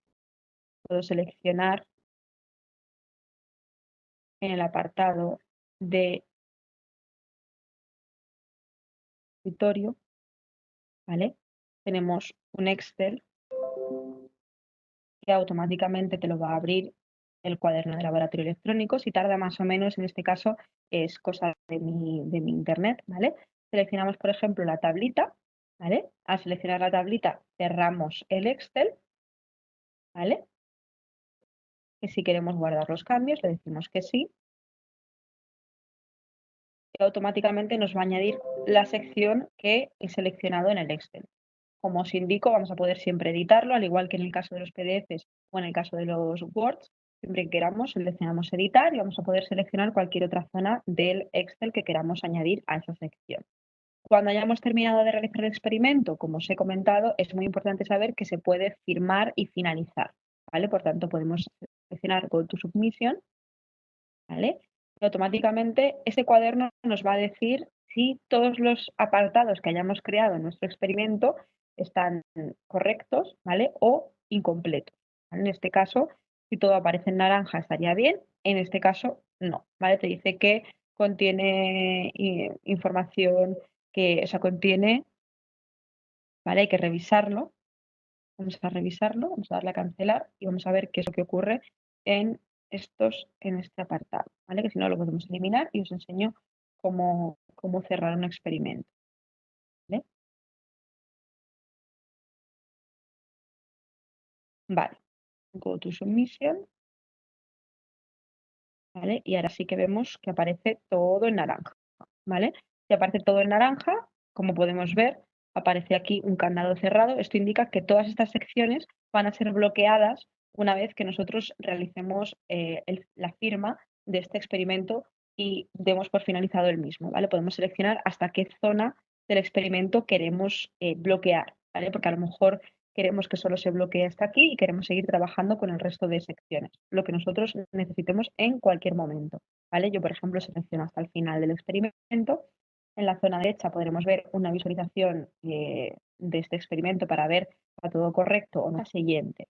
puedo seleccionar en el apartado de escritorio, ¿vale? Tenemos un Excel que automáticamente te lo va a abrir el cuaderno de laboratorio electrónico. Si tarda más o menos, en este caso es cosa de mi internet, ¿vale? Seleccionamos, por ejemplo, la tablita, ¿vale? Al seleccionar la tablita cerramos el Excel, ¿vale? Y si queremos guardar los cambios, le decimos que sí. Y automáticamente nos va a añadir la sección que he seleccionado en el Excel. Como os indico, vamos a poder siempre editarlo, al igual que en el caso de los PDFs o en el caso de los Words. Siempre que queramos, seleccionamos editar y vamos a poder seleccionar cualquier otra zona del Excel que queramos añadir a esa sección. Cuando hayamos terminado de realizar el experimento, como os he comentado, es muy importante saber que se puede firmar y finalizar, ¿vale? Por tanto, podemos seleccionar Go to Submission, ¿vale? Y automáticamente este cuaderno nos va a decir si todos los apartados que hayamos creado en nuestro experimento están correctos, ¿vale? O incompletos. ¿Vale? En este caso, si todo aparece en naranja estaría bien, en este caso no, ¿vale? Te dice que contiene información que, o sea, contiene, ¿vale? Hay que revisarlo. Vamos a revisarlo, vamos a darle a cancelar y vamos a ver qué es lo que ocurre en en este apartado, ¿vale? Que si no lo podemos eliminar y os enseño cómo cerrar un experimento, ¿vale? Vale, go to submission, ¿vale? Y ahora sí que vemos que aparece todo en naranja, ¿vale? Si aparece todo en naranja, como podemos ver, aparece aquí un candado cerrado. Esto indica que todas estas secciones van a ser bloqueadas una vez que nosotros realicemos la firma de este experimento y demos por finalizado el mismo, ¿vale? Podemos seleccionar hasta qué zona del experimento queremos bloquear, ¿vale? Porque a lo mejor queremos que solo se bloquee hasta aquí y queremos seguir trabajando con el resto de secciones, lo que nosotros necesitemos en cualquier momento, ¿vale? Yo, por ejemplo, selecciono hasta el final del experimento. En la zona derecha podremos ver una visualización de este experimento para ver si está todo correcto o no. La siguiente.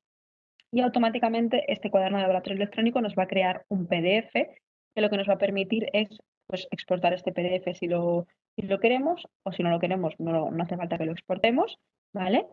Y automáticamente este cuaderno de laboratorio electrónico nos va a crear un PDF que lo que nos va a permitir es pues, exportar este PDF si lo queremos, o si no lo queremos no hace falta que lo exportemos, ¿vale?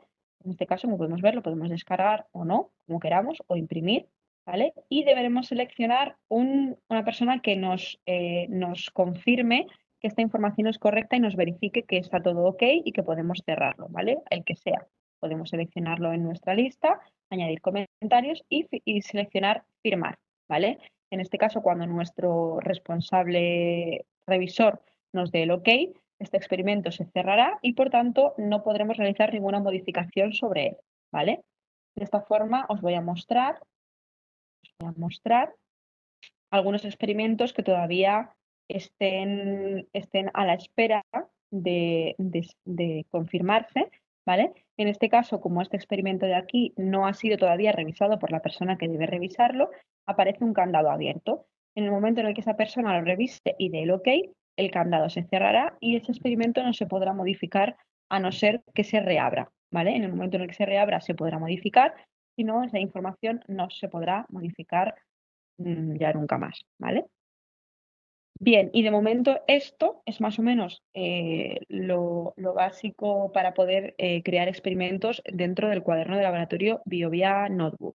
En este caso, como podemos ver, lo podemos descargar o no, como queramos, o imprimir, ¿vale? Y deberemos seleccionar una persona que nos confirme que esta información es correcta y nos verifique que está todo ok y que podemos cerrarlo, ¿vale? El que sea. Podemos seleccionarlo en nuestra lista, añadir comentarios y seleccionar firmar, ¿vale? En este caso, cuando nuestro responsable revisor nos dé el OK, este experimento se cerrará y, por tanto, no podremos realizar ninguna modificación sobre él, ¿vale? De esta forma os voy a mostrar algunos experimentos que todavía estén a la espera de confirmarse, ¿vale? En este caso, como este experimento de aquí no ha sido todavía revisado por la persona que debe revisarlo, aparece un candado abierto. En el momento en el que esa persona lo revise y dé el OK, el candado se cerrará y ese experimento no se podrá modificar a no ser que se reabra, ¿vale? En el momento en el que se reabra se podrá modificar, si no, esa información no se podrá modificar ya nunca más, ¿vale? Bien, y de momento esto es más o menos lo básico para poder crear experimentos dentro del cuaderno de laboratorio BioVia Notebook.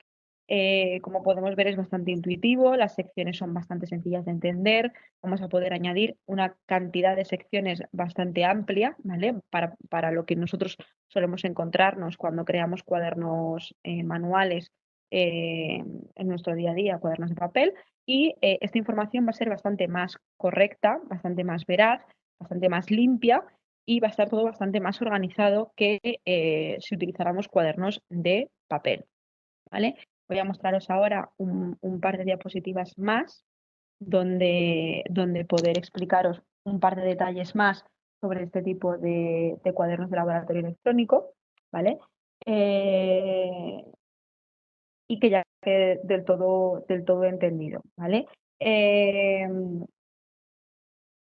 Como podemos ver es bastante intuitivo, las secciones son bastante sencillas de entender, vamos a poder añadir una cantidad de secciones bastante amplia, ¿vale? Para lo que nosotros solemos encontrarnos cuando creamos cuadernos manuales en nuestro día a día, cuadernos de papel, y esta información va a ser bastante más correcta, bastante más veraz, bastante más limpia y va a estar todo bastante más organizado que si utilizáramos cuadernos de papel, ¿vale? Voy a mostraros ahora un par de diapositivas más donde poder explicaros un par de detalles más sobre este tipo de cuadernos de laboratorio electrónico, ¿vale? Eh, y que ya quede del todo entendido, ¿vale? Eh,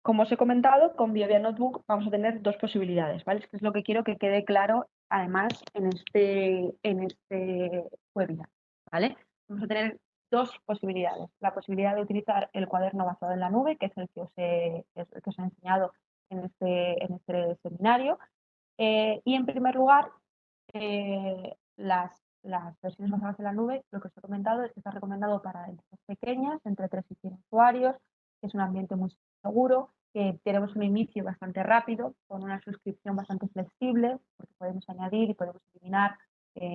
como os he comentado, con BioVia Notebook vamos a tener dos posibilidades, ¿vale? Esto es lo que quiero que quede claro, además, en este webinar, ¿vale? Vamos a tener dos posibilidades. La posibilidad de utilizar el cuaderno basado en la nube, que es el que os he enseñado en este seminario. Y en primer lugar, las versiones basadas en la nube, lo que os he comentado es que está recomendado para empresas pequeñas, entre 3 y 100 usuarios, que es un ambiente muy seguro, que tenemos un inicio bastante rápido, con una suscripción bastante flexible, porque podemos añadir y podemos eliminar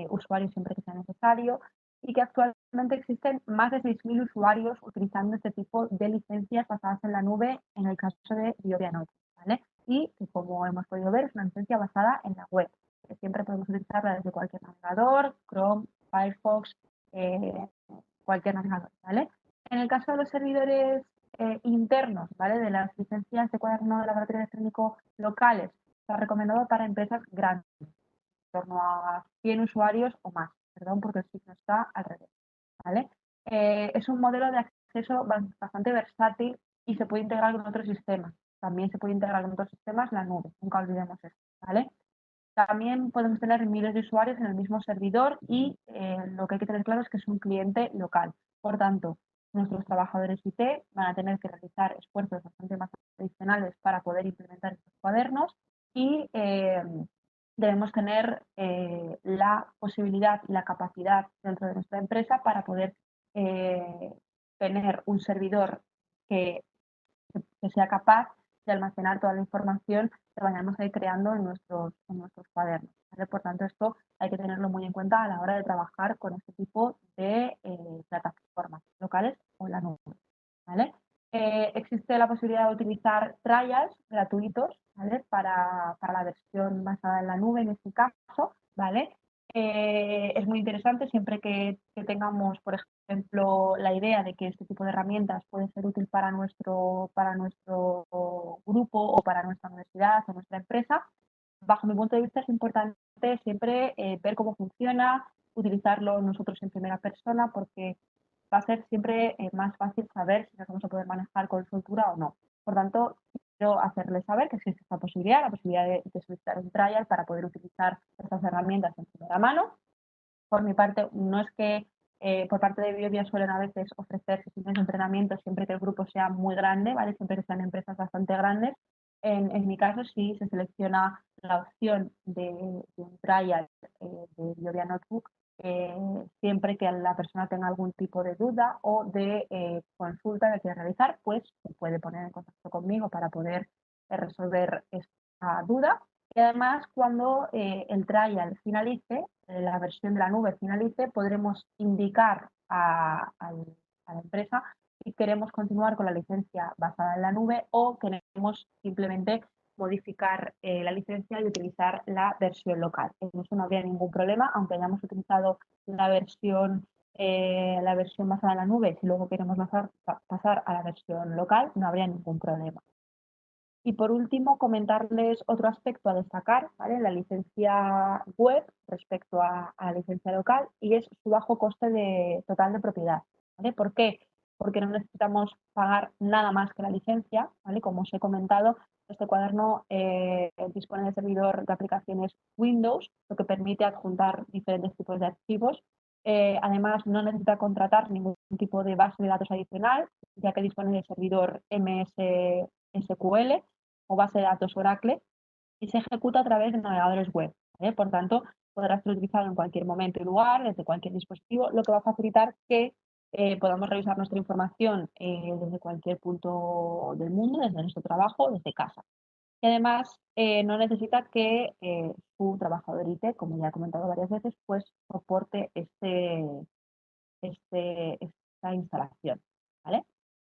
usuarios siempre que sea necesario, y que actualmente existen más de 6.000 usuarios utilizando este tipo de licencias basadas en la nube en el caso de BioVia Notebook, ¿vale? Y que, como hemos podido ver, es una licencia basada en la web, que siempre podemos utilizarla desde cualquier navegador, Chrome, Firefox, eh, cualquier navegador, ¿vale? En el caso de los servidores internos, ¿vale? De las licencias de cuaderno de laboratorio electrónico locales, está recomendado para empresas grandes, en torno a 100 usuarios o más, perdón, porque el signo está al revés, ¿vale? Es un modelo de acceso bastante versátil y se puede integrar con otros sistemas. También se puede integrar con otros sistemas la nube, nunca olvidemos esto, ¿vale? También podemos tener miles de usuarios en el mismo servidor y lo que hay que tener claro es que es un cliente local. Por tanto, nuestros trabajadores IT van a tener que realizar esfuerzos bastante más adicionales para poder implementar estos cuadernos y debemos tener la posibilidad y la capacidad dentro de nuestra empresa para poder eh, tener un servidor que que sea capaz de almacenar toda la información que vayamos a ir creando en nuestros cuadernos, ¿vale? Por tanto, esto hay que tenerlo muy en cuenta a la hora de trabajar con este tipo de plataformas locales o en la nube, ¿vale? Existe la posibilidad de utilizar trials gratuitos, ¿vale? Para la versión basada en la nube, en este caso, ¿vale? Es muy interesante siempre que tengamos, por ejemplo, la idea de que este tipo de herramientas puede ser útil para nuestro grupo o para nuestra universidad o nuestra empresa. Bajo mi punto de vista es importante siempre ver cómo funciona, utilizarlo nosotros en primera persona, porque va a ser siempre más fácil saber si nos vamos a poder manejar con soltura o no. Por tanto, quiero hacerles saber que existe esta posibilidad, la posibilidad de solicitar un trial para poder utilizar estas herramientas en primera mano. Por mi parte, no es que por parte de Biovia suelen a veces ofrecer sesiones de entrenamiento siempre que el grupo sea muy grande, ¿vale? Siempre que sean empresas bastante grandes. En mi caso, sí se selecciona la opción de un trial de Biovia Notebook eh, siempre que la persona tenga algún tipo de duda o de consulta que quiera realizar, pues se puede poner en contacto conmigo para poder resolver esta duda. Y además, cuando el trial finalice, la versión de la nube finalice, podremos indicar a la empresa si queremos continuar con la licencia basada en la nube o queremos simplemente modificar la licencia y utilizar la versión local. En eso no habría ningún problema, aunque hayamos utilizado la versión basada en la nube. Si luego queremos pasar a la versión local, no habría ningún problema. Y por último, comentarles otro aspecto a destacar, ¿vale? La licencia web respecto a la licencia local, y es su bajo coste total de propiedad, ¿vale? ¿Por qué? Porque no necesitamos pagar nada más que la licencia, ¿vale? Como os he comentado, este cuaderno dispone de servidor de aplicaciones Windows, lo que permite adjuntar diferentes tipos de archivos. Además, no necesita contratar ningún tipo de base de datos adicional, ya que dispone de servidor MS SQL o base de datos Oracle y se ejecuta a través de navegadores web, ¿vale? Por tanto, podrá ser utilizado en cualquier momento y lugar, desde cualquier dispositivo, lo que va a facilitar que podamos revisar nuestra información desde cualquier punto del mundo, desde nuestro trabajo, desde casa. Y además, no necesita que su trabajador IT, como ya he comentado varias veces, pues soporte esta instalación, ¿vale?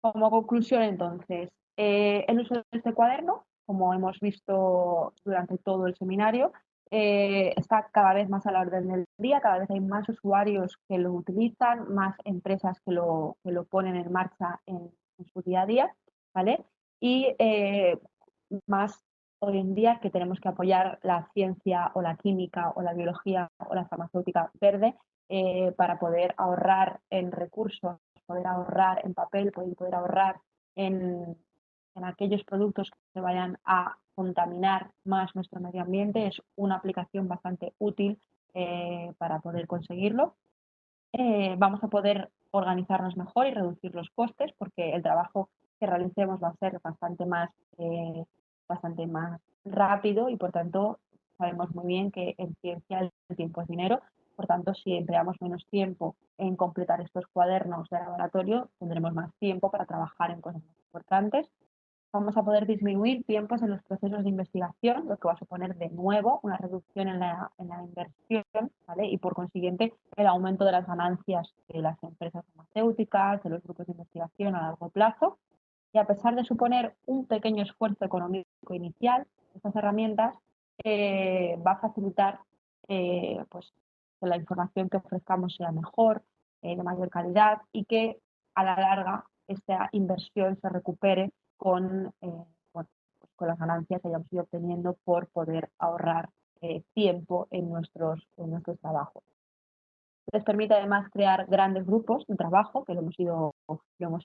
Como conclusión, entonces, el uso de este cuaderno, como hemos visto durante todo el seminario, está cada vez más a la orden del día, cada vez hay más usuarios que lo utilizan, más empresas que lo ponen en marcha en su día a día, ¿vale? Y más hoy en día que tenemos que apoyar la ciencia o la química o la biología o la farmacéutica verde para poder ahorrar en recursos, poder ahorrar en papel, poder ahorrar en, en aquellos productos que vayan a contaminar más nuestro medio ambiente. Es una aplicación bastante útil para poder conseguirlo. Vamos a poder organizarnos mejor y reducir los costes porque el trabajo que realicemos va a ser bastante más rápido y por tanto sabemos muy bien que en ciencia el tiempo es dinero. Por tanto, si empleamos menos tiempo en completar estos cuadernos de laboratorio, tendremos más tiempo para trabajar en cosas más importantes. Vamos a poder disminuir tiempos en los procesos de investigación, lo que va a suponer de nuevo una reducción en la inversión, ¿vale? Y por consiguiente el aumento de las ganancias de las empresas farmacéuticas, de los grupos de investigación a largo plazo. Y a pesar de suponer un pequeño esfuerzo económico inicial, estas herramientas va a facilitar pues, que la información que ofrezcamos sea mejor, de mayor calidad y que a la larga esta inversión se recupere con, bueno, pues con las ganancias que hayamos ido obteniendo por poder ahorrar tiempo en nuestros trabajos. Les permite además crear grandes grupos de trabajo, que lo hemos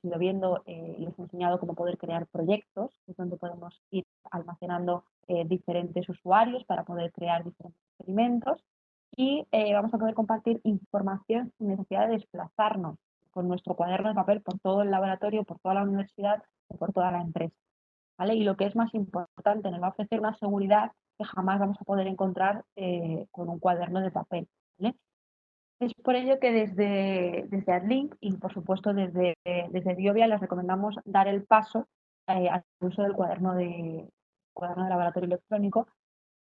ido viendo y les he enseñado cómo poder crear proyectos, que es donde podemos ir almacenando diferentes usuarios para poder crear diferentes experimentos y vamos a poder compartir información sin necesidad de desplazarnos con nuestro cuaderno de papel por todo el laboratorio, por toda la universidad o por toda la empresa, ¿vale? Y lo que es más importante, nos va a ofrecer una seguridad que jamás vamos a poder encontrar con un cuaderno de papel, ¿vale? Es por ello que desde AdLink y, por supuesto, desde Biovia les recomendamos dar el paso al uso del cuaderno de laboratorio electrónico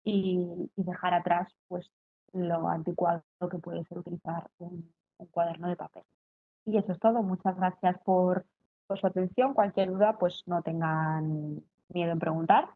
y dejar atrás pues, lo anticuado que puede ser utilizar un cuaderno de papel. Y eso es todo. Muchas gracias por su atención. Cualquier duda, pues no tengan miedo en preguntar.